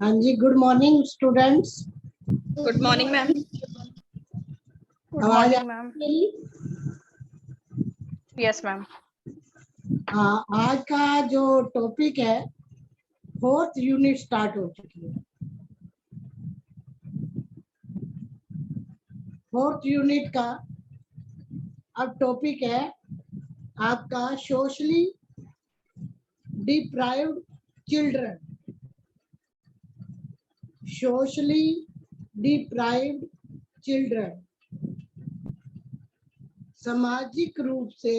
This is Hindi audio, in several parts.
हाँ जी, good morning students. Good morning ma'am. Good आवाज मॉर्निंग आ मैम। रही है? Yes ma'am. हाँ, आज का जो टॉपिक है, फोर्थ यूनिट स्टार्ट हो चुकी है। फोर्थ यूनिट का अब टॉपिक है आपका socially deprived children. Socially deprived children, सामाजिक रूप से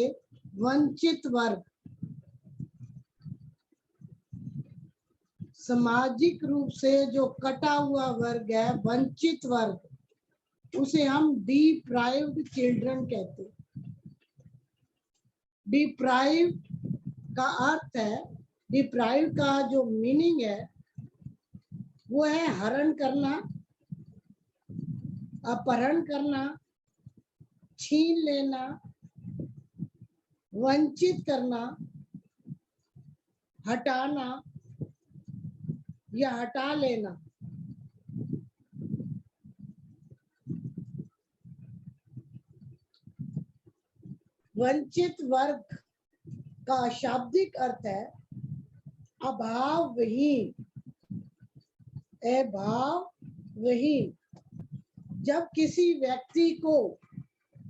वंचित वर्ग। सामाजिक रूप से जो कटा हुआ वर्ग है, वंचित वर्ग, उसे हम डिप्राइव्ड चिल्ड्रन कहते हैं। डिप्राइव्ड का अर्थ है, डिप्राइव्ड का जो मीनिंग है वो है हरण करना, अपहरण करना, छीन लेना, वंचित करना, हटाना या हटा लेना। वंचित वर्ग का शाब्दिक अर्थ है अभावहीन। अभावहीन, जब किसी व्यक्ति को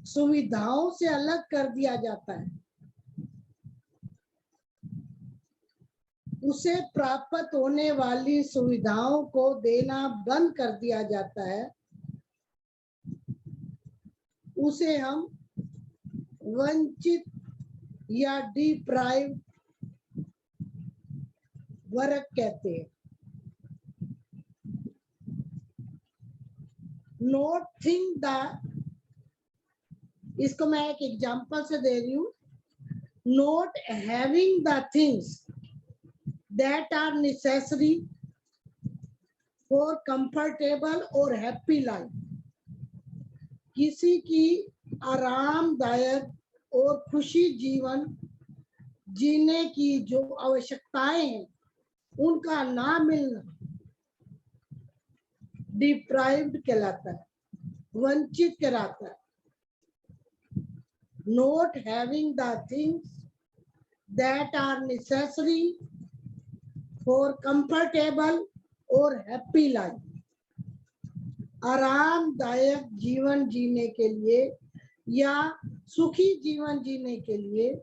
सुविधाओं से अलग कर दिया जाता है, उसे प्राप्त होने वाली सुविधाओं को देना बंद कर दिया जाता है, उसे हम वंचित या डिप्राइव्ड वर्ग कहते हैं। नॉट थिंक द, इसको मैं एक एग्जांपल से दे रही हूँ। Not having the things that are necessary for comfortable और हैप्पी लाइफ। किसी की आरामदायक और खुशी जीवन जीने की जो आवश्यकताएं हैं, उनका ना मिलना डिप्राइव्ड कहलाता है, वंचित कहलाता है। Not having the things that are necessary for comfortable और हैप्पी लाइफ, आरामदायक जीवन जीने के लिए या सुखी जीवन जीने के लिए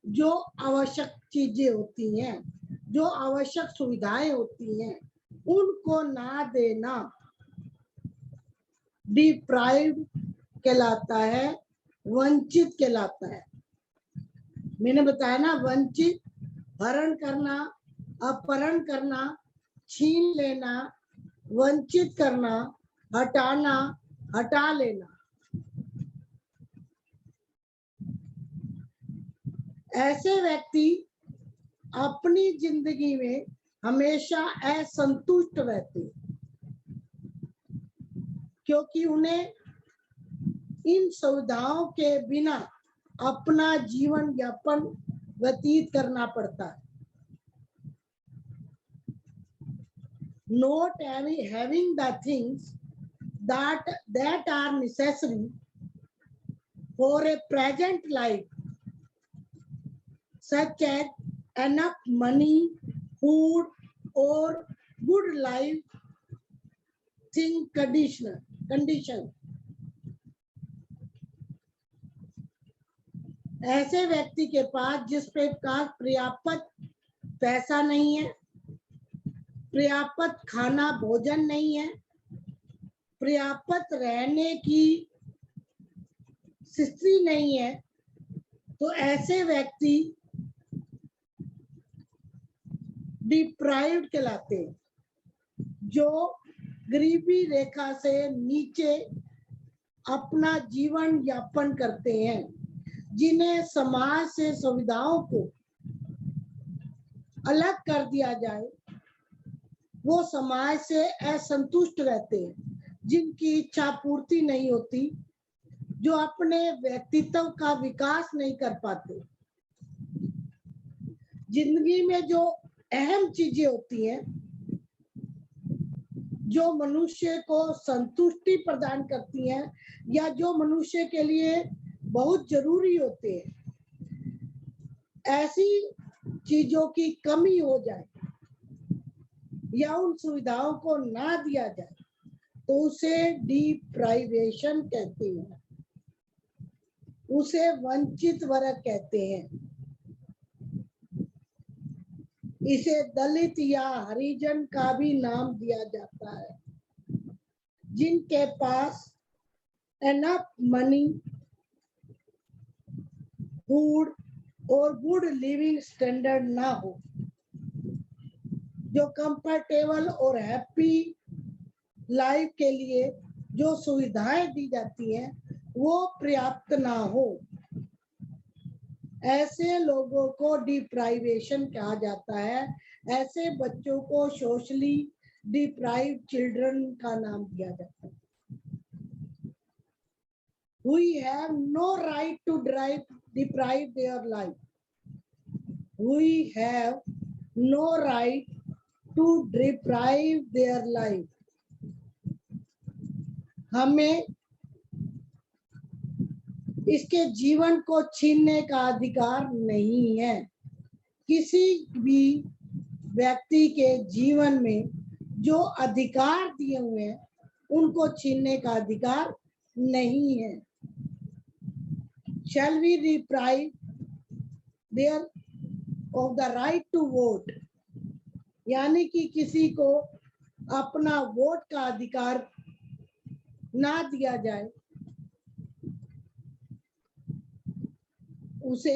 जो आवश्यक चीजें होती हैं, जो आवश्यक सुविधाएं होती हैं, उनको ना देना डिप्राइव्ड कहलाता है, वंचित कहलाता है। मैंने बताया ना, वंचित हरण करना, अपहरण करना, छीन लेना, वंचित करना, हटाना, हटा लेना। ऐसे व्यक्ति अपनी जिंदगी में हमेशा असंतुष्ट रहते हैं, क्योंकि उन्हें इन सुविधाओं के बिना अपना जीवन यापन व्यतीत करना पड़ता है। Not having the things that are necessary for a present life, such as enough money, food, or good life condition. ऐसे व्यक्ति के पास जिस प्रकार पर्याप्त पैसा नहीं है, पर्याप्त खाना भोजन नहीं है, पर्याप्त रहने की स्थिति नहीं है, तो ऐसे व्यक्ति डिप्राइव्ड कहलाते हैं, जो गरीबी रेखा से नीचे अपना जीवन यापन करते हैं, जिन्हें समाज से सुविधाओं को अलग कर दिया जाए, वो समाज से असंतुष्ट रहते हैं, जिनकी इच्छा पूर्ति नहीं होती, जो अपने व्यक्तित्व का विकास नहीं कर पाते। जिंदगी में जो अहम चीजें होती हैं जो मनुष्य को संतुष्टि प्रदान करती हैं या जो मनुष्य के लिए बहुत जरूरी होते हैं, ऐसी चीजों की कमी हो जाए या उन सुविधाओं को ना दिया जाए तो उसे डिप्राइवेशन कहते हैं, उसे वंचित वर्ग कहते हैं। इसे दलित या हरिजन का भी नाम दिया जाता है, जिनके पास एनफ मनी, फूड और गुड लिविंग स्टैंडर्ड ना हो, जो कंफर्टेबल और हैप्पी लाइफ के लिए जो सुविधाएं दी जाती हैं वो पर्याप्त ना हो। ऐसे लोगों को डिप्राइवेशन कहा जाता है। ऐसे बच्चों को सोशली डिप्राइव्ड चिल्ड्रन का नाम दिया जाता है। We have no right to deprive their life. We have no right to deprive their life. हमें इसके जीवन को छीनने का अधिकार नहीं है। किसी भी व्यक्ति के जीवन में जो अधिकार दिए हुए हैं उनको छीनने का अधिकार नहीं है। Shall we deprive their of the right to vote? यानी कि किसी को अपना वोट का अधिकार ना दिया जाए, उसे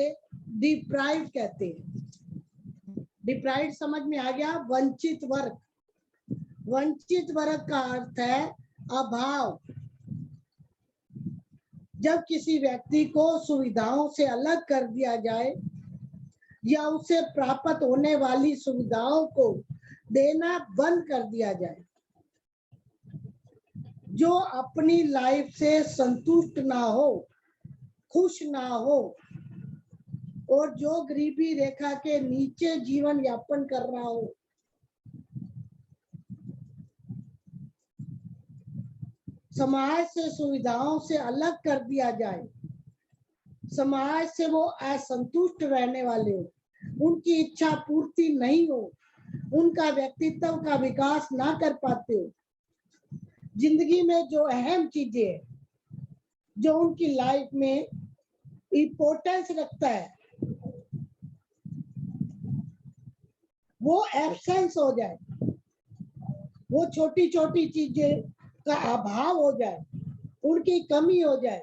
डिप्राइव कहते हैं। डिप्राइव समझ में आ गया? वंचित वर्ग। वंचित वर्ग का अर्थ है अभाव। जब किसी व्यक्ति को सुविधाओं से अलग कर दिया जाए या उसे प्राप्त होने वाली सुविधाओं को देना बंद कर दिया जाए, जो अपनी लाइफ से संतुष्ट ना हो, खुश ना हो और जो गरीबी रेखा के नीचे जीवन यापन कर रहा हो, समाज से सुविधाओं से अलग कर दिया जाए, समाज से वो असंतुष्ट रहने वाले हो, उनकी इच्छा पूर्ति नहीं हो, उनका व्यक्तित्व का विकास ना कर पाते हो, जिंदगी में जो अहम चीजें जो उनकी लाइफ में इम्पोर्टेंस रखता है वो एब्सेंस हो जाए, वो छोटी छोटी चीजें का अभाव हो जाए, उनकी कमी हो जाए,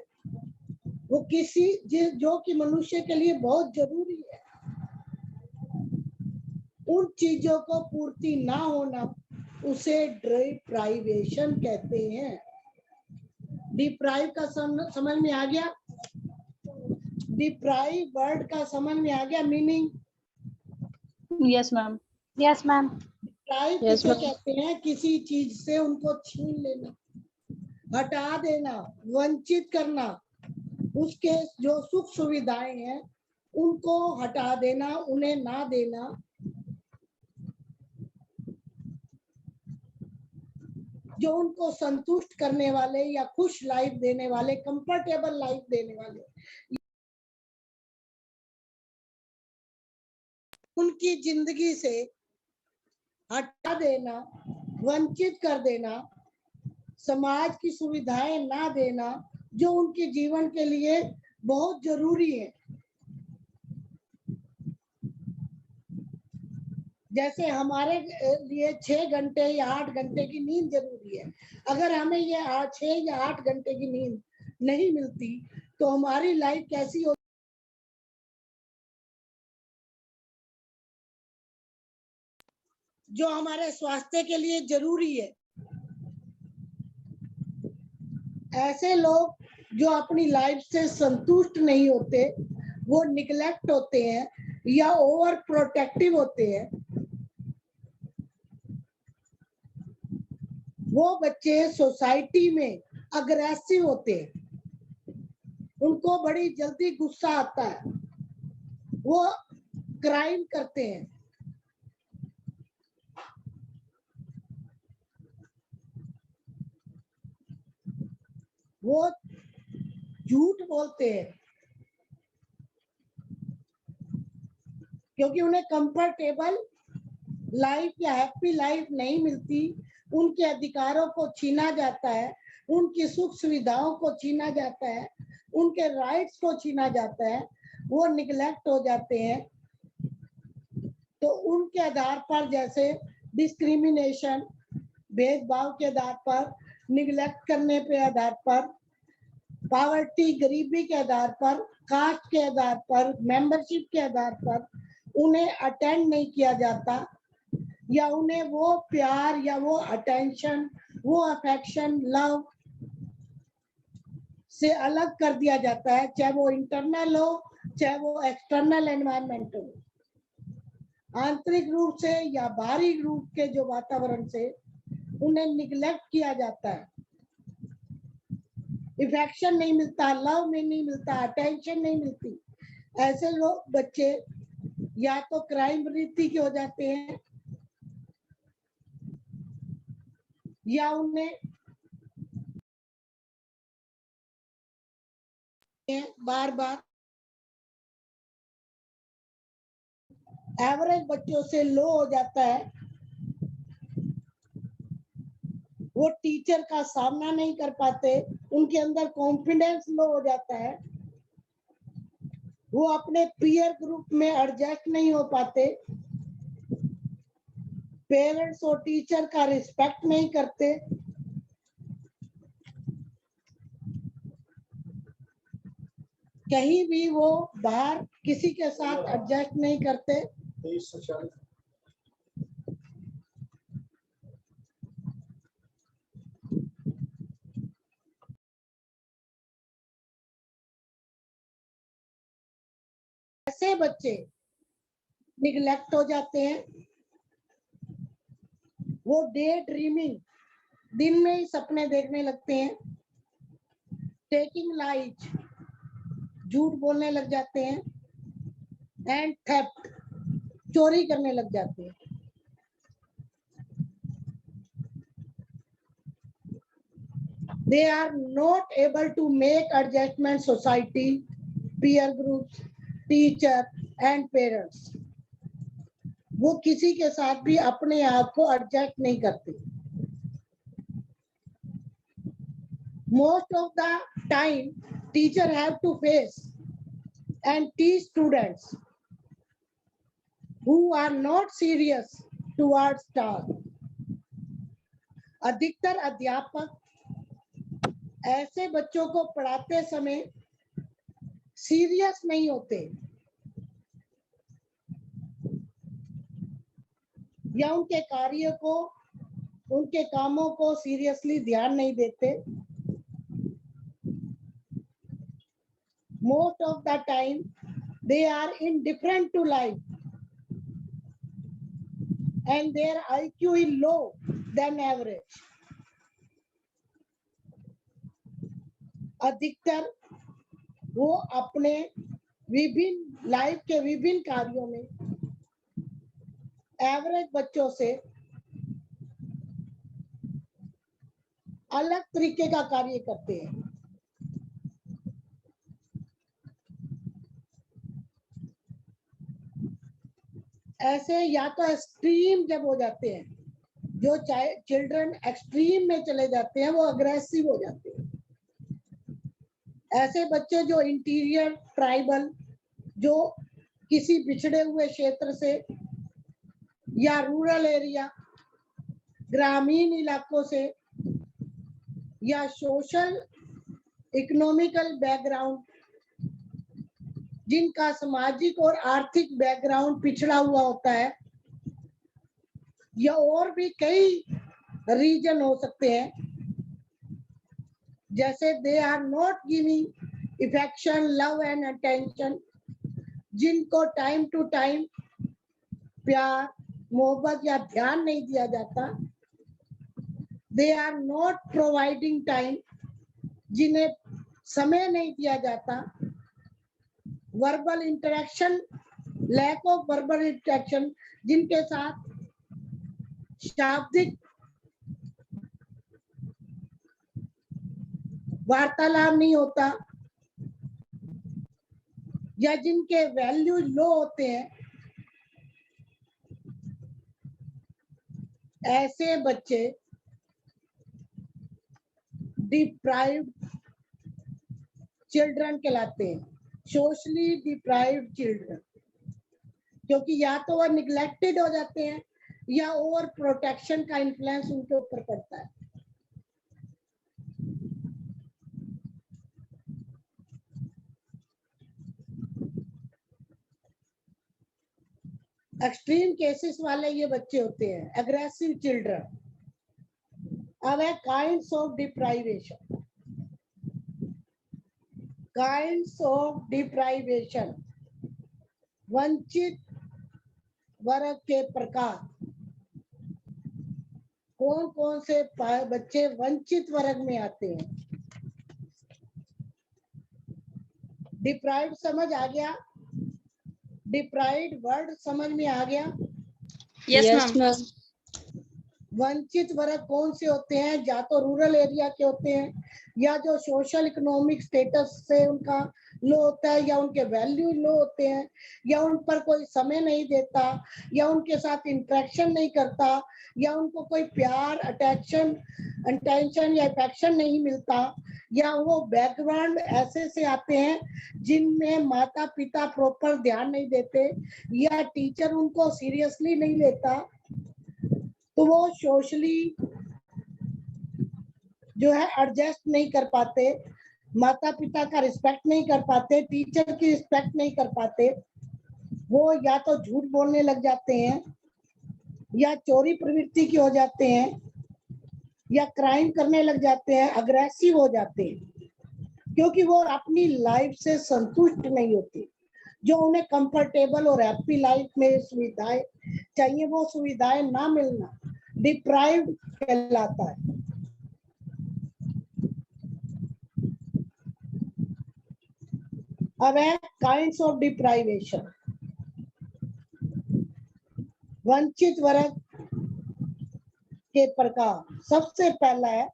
वो किसी जो कि मनुष्य के लिए बहुत जरूरी है, उन चीजों को पूर्ति ना होना, उसे डिप्राइवेशन कहते हैं। डिप्राइव का समझ में आ गया? डिप्राइव वर्ड का समझ में आ गया meaning? Yes, ma'am. Yes, ma'am. Deprive किसे कहते हैं? किसी चीज से उनको छीन लेना, हटा देना, वंचित करना, उसके जो सुख सुविधाएं हैं उनको हटा देना, उन्हें ना देना। जो उनको संतुष्ट करने वाले या खुश लाइफ देने वाले, कंफर्टेबल लाइफ देने वाले, उनकी जिंदगी से हटा देना, वंचित कर देना, समाज की सुविधाएं ना देना जो उनके जीवन के लिए बहुत जरूरी है। जैसे हमारे लिए 6 घंटे या 8 घंटे की नींद जरूरी है, अगर हमें ये 6 या 8 घंटे की नींद नहीं मिलती तो हमारी लाइफ कैसी हो? जो हमारे स्वास्थ्य के लिए जरूरी है। ऐसे लोग जो अपनी लाइफ से संतुष्ट नहीं होते, वो निग्लेक्ट होते हैं या ओवर प्रोटेक्टिव होते हैं, वो बच्चे सोसाइटी में अग्रेसिव होते हैं, उनको बड़ी जल्दी गुस्सा आता है, वो क्राइम करते हैं। वो झूठ बोलते हैं क्योंकि उन्हें कंफर्टेबल लाइफ या हैप्पी लाइफ नहीं मिलती, उनके अधिकारों को छीना जाता है, उनकी सुख सुविधाओं को छीना जाता है, उनके राइट्स को छीना जाता है, वो निगलेक्ट हो जाते हैं। तो उनके आधार पर जैसे डिस्क्रिमिनेशन, भेदभाव के आधार पर, निगलेक्ट करने पे आधार पर, पॉवर्टी गरीबी के आधार पर, कास्ट के आधार पर, मेंबरशिप के आधार पर उन्हें अटेंड नहीं किया जाता, या उन्हें वो प्यार या वो अटेंशन, वो अफेक्शन, लव से अलग कर दिया जाता है, चाहे वो इंटरनल हो चाहे वो एक्सटर्नल एनवायरनमेंट हो। आंतरिक रूप से या बाहरी रूप के जो वातावरण से उन्हें निगलेक्ट किया जाता है, इफेक्शन नहीं मिलता, लव में नहीं मिलता, अटेंशन नहीं मिलती। ऐसे लोग बच्चे या तो क्राइम वृत्ति के हो जाते हैं, या उन्हें बार बार एवरेज बच्चों से लो हो जाता है, वो टीचर का सामना नहीं कर पाते, उनके अंदर कॉन्फिडेंस लो हो जाता है, वो अपने पीयर ग्रुप में एडजस्ट नहीं हो पाते, पेरेंट्स और टीचर का रिस्पेक्ट नहीं करते, कहीं भी वो बाहर किसी के साथ एडजस्ट नहीं करते। ऐसे बच्चे निगलेक्ट हो जाते हैं, वो डे ड्रीमिंग, दिन में ही सपने देखने लगते हैं, टेकिंग लाइज, झूठ बोलने लग जाते हैं, एंड थेफ्ट, चोरी करने लग जाते हैं। They are not able to make adjustment society, peer groups, teacher and parents. वो किसी के साथ भी अपने आप को एडजस्ट नहीं करते। Most of the time, teacher have to face and teach students who are not serious towards task. अधिकतर अध्यापक ऐसे बच्चों को पढ़ाते समय सीरियस नहीं होते, या उनके कार्य को, उनके कामों को सीरियसली ध्यान नहीं देते। Most of the time they are indifferent to life and their IQ is low than average. अधिकतर वो अपने विभिन्न लाइफ के विभिन्न कार्यों में एवरेज बच्चों से अलग तरीके का कार्य करते हैं। ऐसे या तो एक्सट्रीम जब हो जाते हैं, जो चिल्ड्रन एक्सट्रीम में चले जाते हैं, वो अग्रेसिव हो जाते हैं। ऐसे बच्चे जो इंटीरियर ट्राइबल, जो किसी पिछड़े हुए क्षेत्र से या रूरल एरिया, ग्रामीण इलाकों से, या सोशल इकोनॉमिकल बैकग्राउंड, जिनका सामाजिक और आर्थिक बैकग्राउंड पिछड़ा हुआ होता है, या और भी कई रीजन हो सकते हैं, जैसे they are not giving affection, love and attention, जिनको टाइम टू टाइम प्यार, मोहब्बत या ध्यान नहीं दिया जाता। They are not providing time, जिन्हें समय नहीं दिया जाता। Verbal interaction, lack of verbal interaction, जिनके साथ शाब्दिक वार्तालाप नहीं होता, या जिनके वैल्यू लो होते हैं, ऐसे बच्चे डिप्राइव्ड चिल्ड्रन कहलाते हैं, सोशली डिप्राइव्ड चिल्ड्रन, क्योंकि या तो वह निग्लेक्टेड हो जाते हैं या ओवर प्रोटेक्शन का इन्फ्लुएंस उनके ऊपर पड़ता है। एक्सट्रीम केसेस वाले ये बच्चे होते हैं, एग्रेसिव चिल्ड्रन। अब है kinds of deprivation. Kinds of deprivation, वंचित वर्ग के प्रकार। कौन कौन से बच्चे वंचित वर्ग में आते हैं? डिप्राइव्ड समझ आ गया? डिप्राइव्ड वर्ड समझ में आ गया? Yes, ma'am. वंचित वर्ग कौन से होते हैं? या तो रूरल एरिया के होते हैं, या जो सोशल इकोनॉमिक स्टेटस से उनका लो होता है, या उनके वैल्यू लो होते हैं, या उन पर कोई समय नहीं देता, या उनके साथ इंटरेक्शन नहीं करता, या उनको कोई प्यार, अटेंशन या अफेक्शन नहीं मिलता, या वो बैकग्राउंड ऐसे से आते हैं जिनमें माता पिता प्रॉपर ध्यान नहीं देते, या टीचर उनको सीरियसली नहीं लेता, तो वो सोशली जो है एडजस्ट नहीं कर पाते, माता पिता का रिस्पेक्ट नहीं कर पाते, टीचर की रिस्पेक्ट नहीं कर पाते। वो या तो झूठ बोलने लग जाते हैं, या चोरी प्रवृत्ति के हो जाते हैं, या क्राइम करने लग जाते हैं, अग्रेसिव हो जाते हैं, क्योंकि वो अपनी लाइफ से संतुष्ट नहीं होते। जो उन्हें कंफर्टेबल और हैप्पी लाइफ में सुविधाएं चाहिए, वो सुविधाएं ना मिलना डिप्राइव्ड कहलाता है। अब है काइंड्स ऑफ डिप्राइवेशन, वंचित वर्ग के प्रकार। सबसे पहला है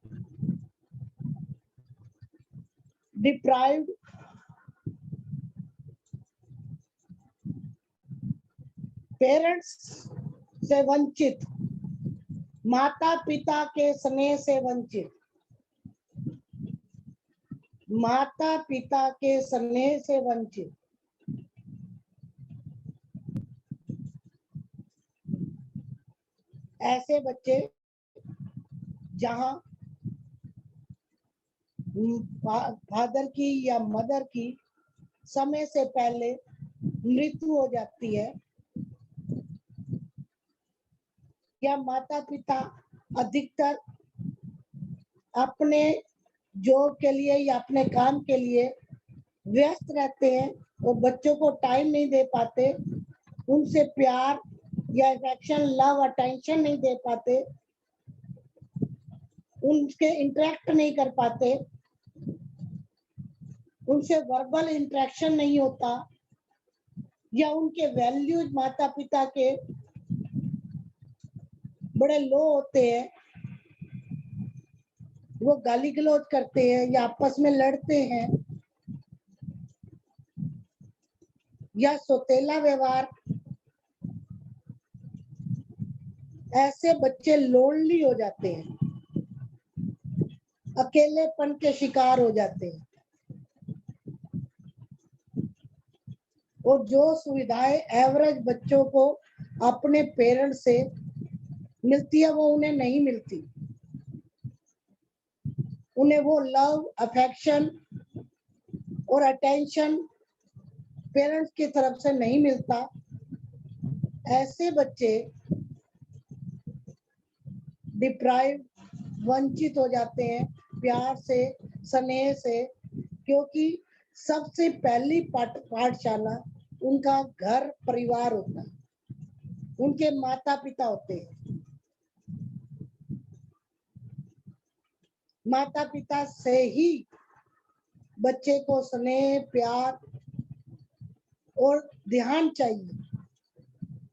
डिप्राइव्ड पेरेंट्स से वंचित, माता पिता के स्नेह से वंचित। माता पिता के स्नेह से वंचित। ऐसे बच्चे जहां फादर की या मदर की समय से पहले मृत्यु हो जाती है, या माता पिता अधिकतर अपने जॉब के लिए या अपने काम के लिए व्यस्त रहते हैं और बच्चों को टाइम नहीं दे पाते, उनसे प्यार या अफेक्शन, लव, अटेंशन नहीं दे पाते, उनके इंटरेक्ट नहीं कर पाते, उनसे वर्बल इंटरेक्शन नहीं होता, या उनके वैल्यूज माता पिता के बड़े लो होते हैं, वो गाली गलौज करते हैं या आपस में लड़ते हैं, या सौतेला व्यवहार। ऐसे बच्चे लोनली हो जाते हैं, अकेलेपन के शिकार हो जाते हैं, और जो सुविधाएं एवरेज बच्चों को अपने पेरेंट्स से मिलती है वो उन्हें नहीं मिलती। उन्हें वो लव, अफेक्शन और अटेंशन पेरेंट्स की तरफ से नहीं मिलता। ऐसे बच्चे डिप्राइव, वंचित हो जाते हैं प्यार से, स्नेह से, क्योंकि सबसे पहली पाठशाला उनका घर परिवार होता है, उनके माता पिता होते हैं। माता पिता से ही बच्चे को स्नेह, प्यार और ध्यान चाहिए,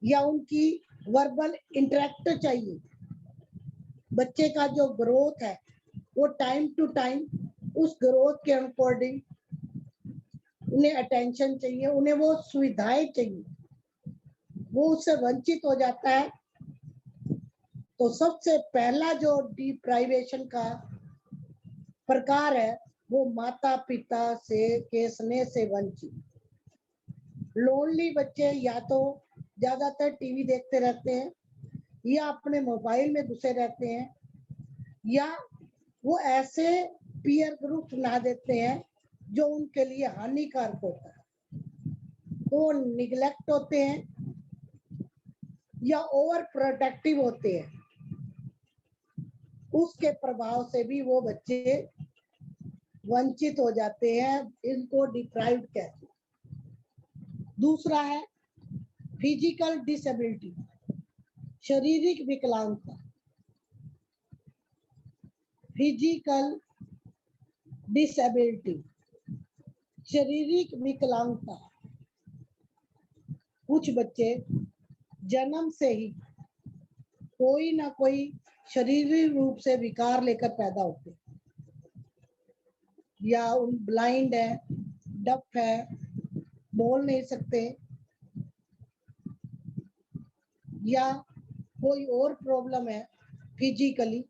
या उनकी वर्बल इंटरेक्ट चाहिए। बच्चे का जो ग्रोथ है वो टाइम टू टाइम उस ग्रोथ के अकॉर्डिंग उन्हें अटेंशन चाहिए, उन्हें वो सुविधाएं चाहिए, वो उससे वंचित हो जाता है। तो सबसे पहला जो डिप्राइवेशन का प्रकार है वो माता पिता से के स्नेह से वंचित। लोनली बच्चे या तो ज्यादातर टीवी देखते रहते हैं या अपने मोबाइल में घुसे रहते हैं, या वो ऐसे पीयर ग्रुप बना देते हैं जो उनके लिए हानिकारक होता है। वो निगलेक्ट होते हैं या ओवर प्रोटेक्टिव होते हैं, उसके प्रभाव से भी वो बच्चे वंचित हो जाते हैं। इनको डिप्राइव्ड कहते हैं। दूसरा है फिजिकल डिसेबिलिटी, शारीरिक विकलांगता। फिजिकल डिसेबिलिटी, शारीरिक विकलांगता। कुछ बच्चे जन्म से ही कोई ना कोई शारीरिक रूप से विकार लेकर पैदा होते हैं, या उन ब्लाइंड है, डफ है, बोल नहीं सकते, या कोई और प्रॉब्लम है फिजिकली,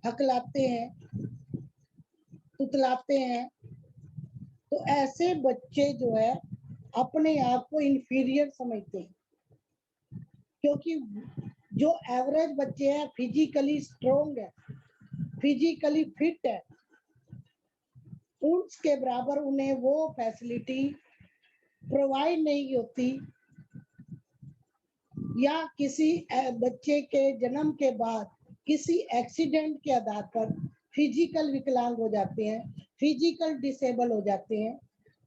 हकलाते हैं, तुतलाते हैं। तो ऐसे बच्चे जो है अपने आप को इंफीरियर समझते हैं, क्योंकि जो एवरेज बच्चे हैं फिजिकली स्ट्रोंग है, फिजिकली फिट है, उसके बराबर उन्हें वो फैसिलिटी प्रोवाइड नहीं होती, या किसी बच्चे के जन्म के बाद किसी एक्सीडेंट के आधार पर फिजिकल विकलांग हो जाते हैं, फिजिकल डिसेबल हो जाते हैं,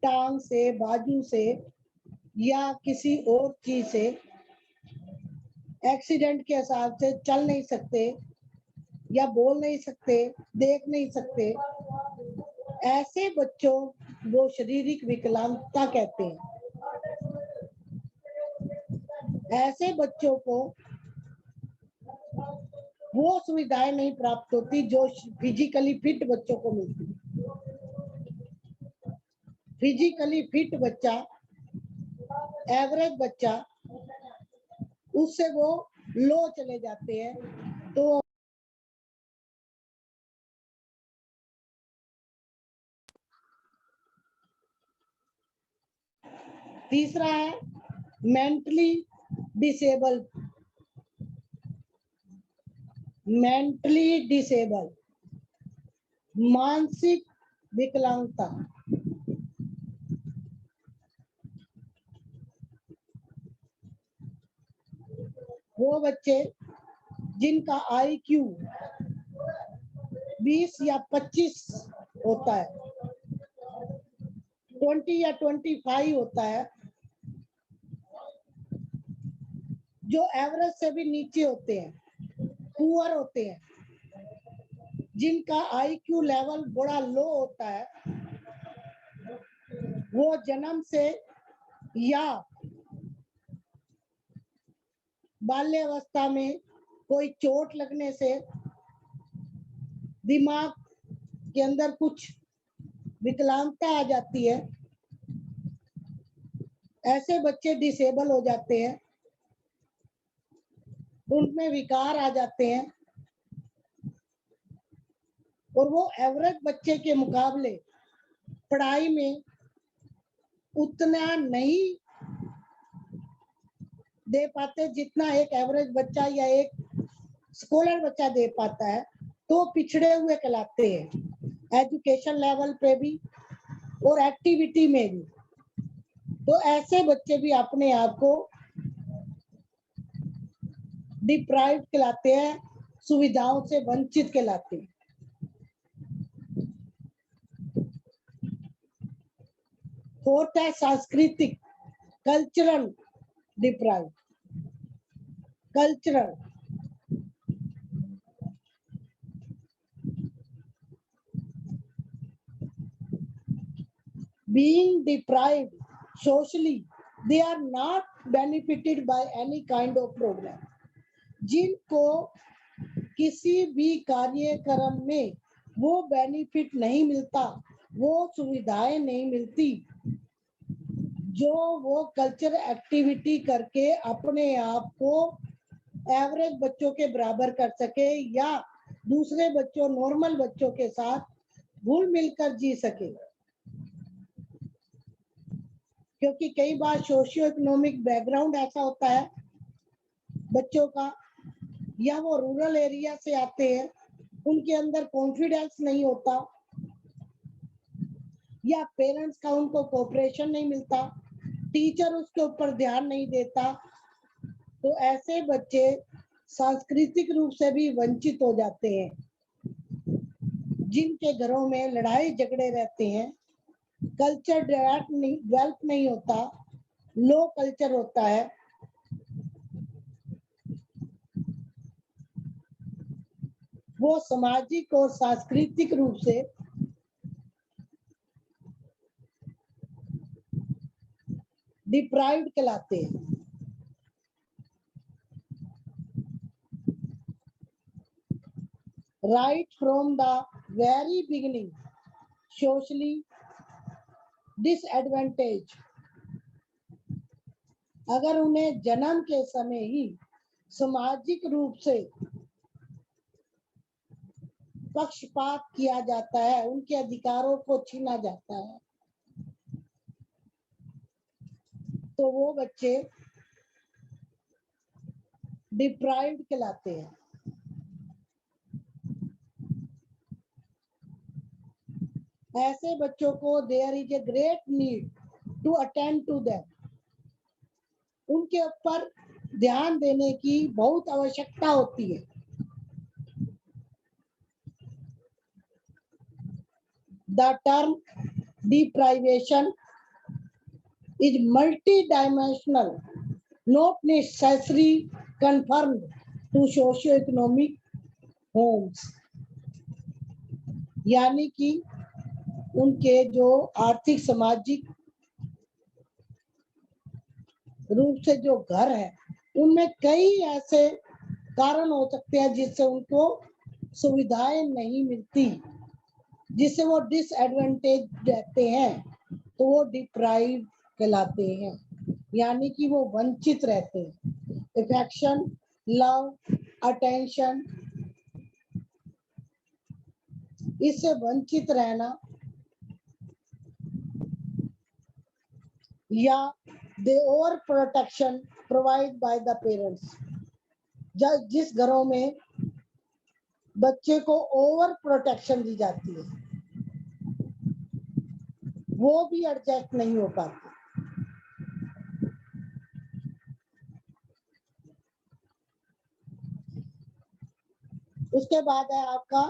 टांग से, बाजू से या किसी और चीज से, एक्सीडेंट के हिसाब से चल नहीं सकते या बोल नहीं सकते, देख नहीं सकते। ऐसे बच्चों वो शारीरिक विकलांगता कहते हैं। ऐसे बच्चों को वो सुविधाएं नहीं प्राप्त होती जो फिजिकली फिट बच्चों को मिलती। फिजिकली फिट बच्चा, एवरेज बच्चा, उससे वो लो चले जाते हैं। तो तीसरा है मेंटली डिसेबल। मेंटली डिसेबल, मानसिक विकलांगता। वो बच्चे जिनका IQ 20 या 25 होता है, 20 या 25 होता है, जो एवरेज से भी नीचे होते हैं, पुअर होते हैं, जिनका IQ लेवल बड़ा लो होता है, वो जन्म से या बाल्यावस्था में कोई चोट लगने से दिमाग के अंदर कुछ विकलांगता आ जाती है, ऐसे बच्चे डिसेबल हो जाते हैं, उनमें विकार आ जाते हैं, और वो एवरेज बच्चे के मुकाबले पढ़ाई में उतना नहीं दे पाते जितना एक एवरेज बच्चा या एक स्कॉलर बच्चा दे पाता है। तो पिछड़े हुए कहलाते हैं, एजुकेशन लेवल पे भी और एक्टिविटी में भी। तो ऐसे बच्चे भी अपने आप को डिप्राइव्ड कहलाते हैं, सुविधाओं से वंचित कहलाते हैं। फोर्थ है सांस्कृतिक, cultural deprived. Cultural, being deprived socially, they are not benefited by any kind of program। जिनको किसी भी कार्यक्रम में वो बेनिफिट नहीं मिलता, वो सुविधाएं नहीं मिलती जो वो कल्चर एक्टिविटी करके अपने आप को एवरेज बच्चों के बराबर कर सके या दूसरे बच्चों, नॉर्मल बच्चों के साथ घुल मिलकर जी सके। क्योंकि कई बार सोशियो इकोनॉमिक बैकग्राउंड ऐसा होता है बच्चों का, या वो रूरल एरिया से आते हैं, उनके अंदर कॉन्फिडेंस नहीं होता, या पेरेंट्स का उनको कोऑपरेशन नहीं मिलता, टीचर उसके ऊपर ध्यान नहीं देता, तो ऐसे बच्चे सांस्कृतिक रूप से भी वंचित हो जाते हैं। जिनके घरों में लड़ाई झगड़े रहते हैं, कल्चर डेवलप नहीं होता, लो कल्चर होता है, वो सामाजिक और सांस्कृतिक रूप से डिप्राइव्ड कहलाते हैं। Right from the very beginning, socially disadvantaged। अगर उन्हें जन्म के समय ही सामाजिक रूप से पक्षपात किया जाता है, उनके अधिकारों को छीना जाता है, तो वो बच्चे डिप्राइव्ड कहलाते हैं। ऐसे बच्चों को there is a great need to attend to them. उनके ऊपर ध्यान देने की बहुत आवश्यकता होती है। The term deprivation is multidimensional, not necessarily confined to socio-economic homes। यानी कि उनके जो आर्थिक सामाजिक रूप से जो घर है, उनमें कई ऐसे कारण हो सकते हैं जिससे उनको सुविधाएं नहीं मिलती, जिससे वो डिसएडवांटेज रहते हैं, तो वो डिप्राइव कहलाते हैं, यानी कि वो वंचित रहते हैं। अफेक्शन, लव, अटेंशन, इससे वंचित रहना, या the over protection provided by the parents। जिस घरों में बच्चे को ओवर प्रोटेक्शन दी जाती है, वो भी एडजस्ट नहीं हो पाते। उसके बाद है आपका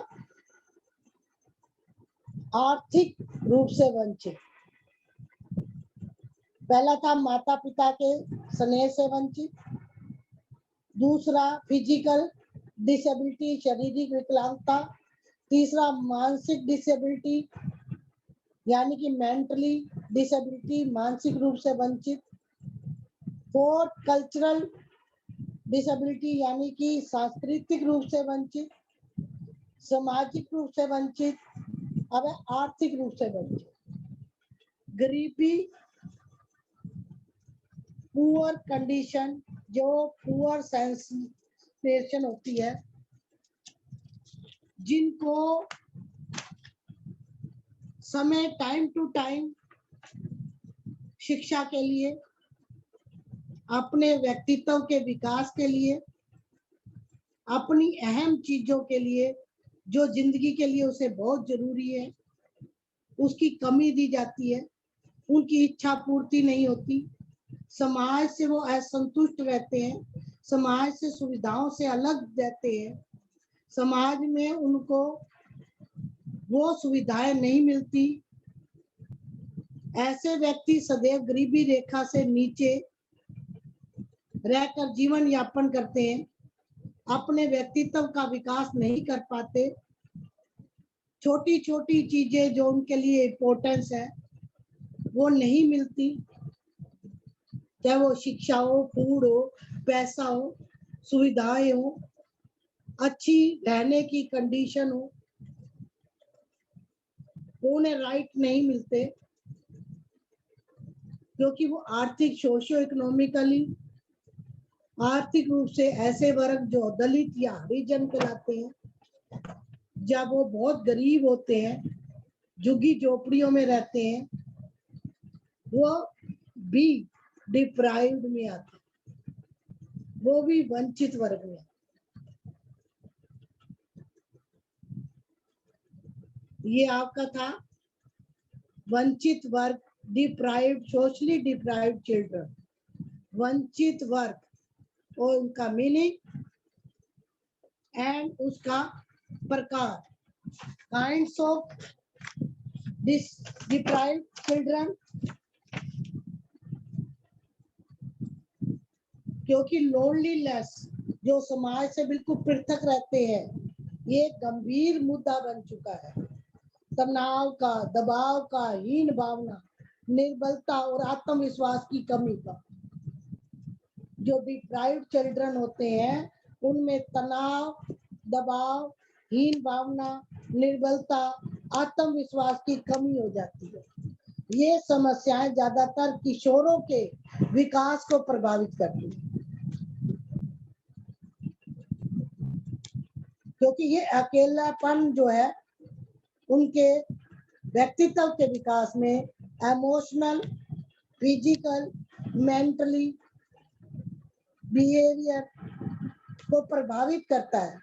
आर्थिक रूप से वंचित। पहला था माता पिता के स्नेह से वंचित, दूसरा फिजिकल डिसेबिलिटी, शारीरिक विकलांगता, तीसरा मानसिक डिसेबिलिटी यानी कि मेंटली डिसेबिलिटी, मानसिक रूप से वंचित, फोर्थ कल्चरल डिसेबिलिटी यानी कि सांस्कृतिक रूप से वंचित, सामाजिक रूप से वंचित, अब आर्थिक रूप से वंचित। गरीबी, पुअर कंडीशन, जो पुअर सेंसेशन होती है, जिनको समय टाइम टू टाइम शिक्षा के लिए, अपने व्यक्तित्व के विकास के लिए, अपनी अहम चीजों के लिए जो जिंदगी के लिए उसे बहुत जरूरी है, उसकी कमी दी जाती है, उनकी इच्छा पूर्ति नहीं होती, समाज से वो असंतुष्ट रहते हैं, समाज से सुविधाओं से अलग रहते हैं, समाज में उनको वो सुविधाएं नहीं मिलती। ऐसे व्यक्ति सदैव गरीबी रेखा से नीचे रहकर जीवन यापन करते हैं, अपने व्यक्तित्व का विकास नहीं कर पाते, छोटी छोटी चीजें जो उनके लिए इम्पोर्टेंस है वो नहीं मिलती, चाहे वो शिक्षा हो, फूड हो, पैसा हो, सुविधाएं हो, अच्छी रहने की कंडीशन हो, वो उन्हें राइट नहीं मिलते, क्योंकि वो आर्थिक सोशियो इकोनॉमिकली आर्थिक रूप से ऐसे वर्ग जो दलित या हरिजन कहलाते हैं, जब वो बहुत गरीब होते हैं, झुग्गी झोपड़ियों में रहते हैं, वो भी डिप्राइव्ड में आते हैं, वो भी वंचित वर्ग में आते। ये आपका था वंचित वर्ग, डिप्राइव्ड, सोशली डिप्राइव्ड चिल्ड्रन, वंचित वर्ग और उनका मीनिंग एंड उसका प्रकार, काइंड्स ऑफ डिप्राइव्ड चिल्ड्रन। क्योंकि लोनलीनेस जो समाज से बिल्कुल पृथक रहते हैं, ये गंभीर मुद्दा बन चुका है। तनाव का, दबाव का, हीन भावना, निर्बलता और आत्मविश्वास की कमी का। जो डिप्राइव्ड चिल्ड्रन होते हैं उनमें तनाव, दबाव, हीन भावना, निर्बलता, आत्मविश्वास की कमी हो जाती है। ये समस्याएं ज्यादातर किशोरों के विकास को प्रभावित करती हैं, क्योंकि ये अकेलापन जो है उनके व्यक्तित्व के विकास में इमोशनल, फिजिकल, मेंटली बिहेवियर को प्रभावित करता है।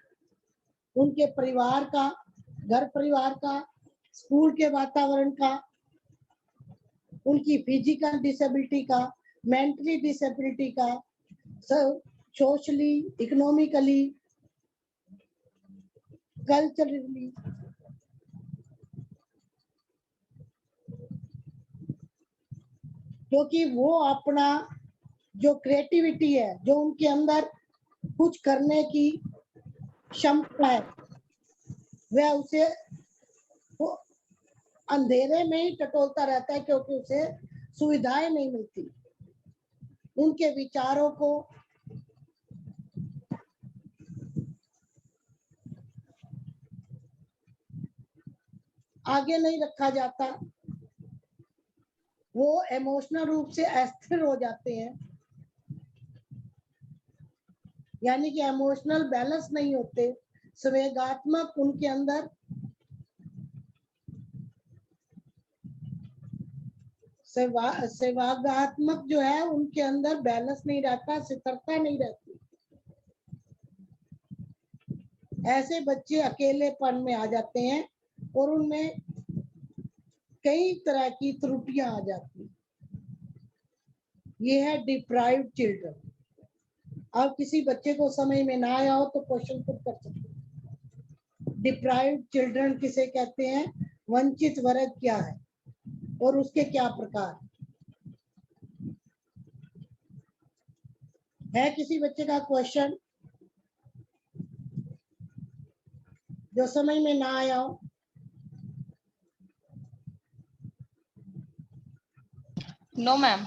उनके परिवार का, घर परिवार का, स्कूल के वातावरण का, उनकी फिजिकल डिसेबिलिटी का, मेंटली डिसेबिलिटी का, सोशली, इकोनॉमिकली, कल्चरली, क्योंकि वो अपना जो क्रिएटिविटी है, जो उनके अंदर कुछ करने की क्षमता है, वह उसे वो अंधेरे में ही टटोलता रहता है, क्योंकि उसे सुविधाएं नहीं मिलती। उनके विचारों को आगे नहीं रखा जाता, वो इमोशनल रूप से अस्थिर हो जाते हैं, यानी कि इमोशनल बैलेंस नहीं होते। संवेगात्मक उनके अंदर संवेगात्मक जो है उनके अंदर बैलेंस नहीं रहता, स्थिरता नहीं रहती। ऐसे बच्चे अकेलेपन में आ जाते हैं और उनमें कई तरह की त्रुटियां आ जाती हैं। ये है डिप्राइव्ड चिल्ड्रन। अब किसी बच्चे को समझ में ना आया हो तो क्वेश्चन पुट कर सकते हैं। डिप्राइव्ड चिल्ड्रन किसे कहते हैं, वंचित वर्ग क्या है और उसके क्या प्रकार है। किसी बच्चे का क्वेश्चन जो समझ में ना आया हो? No ma'am.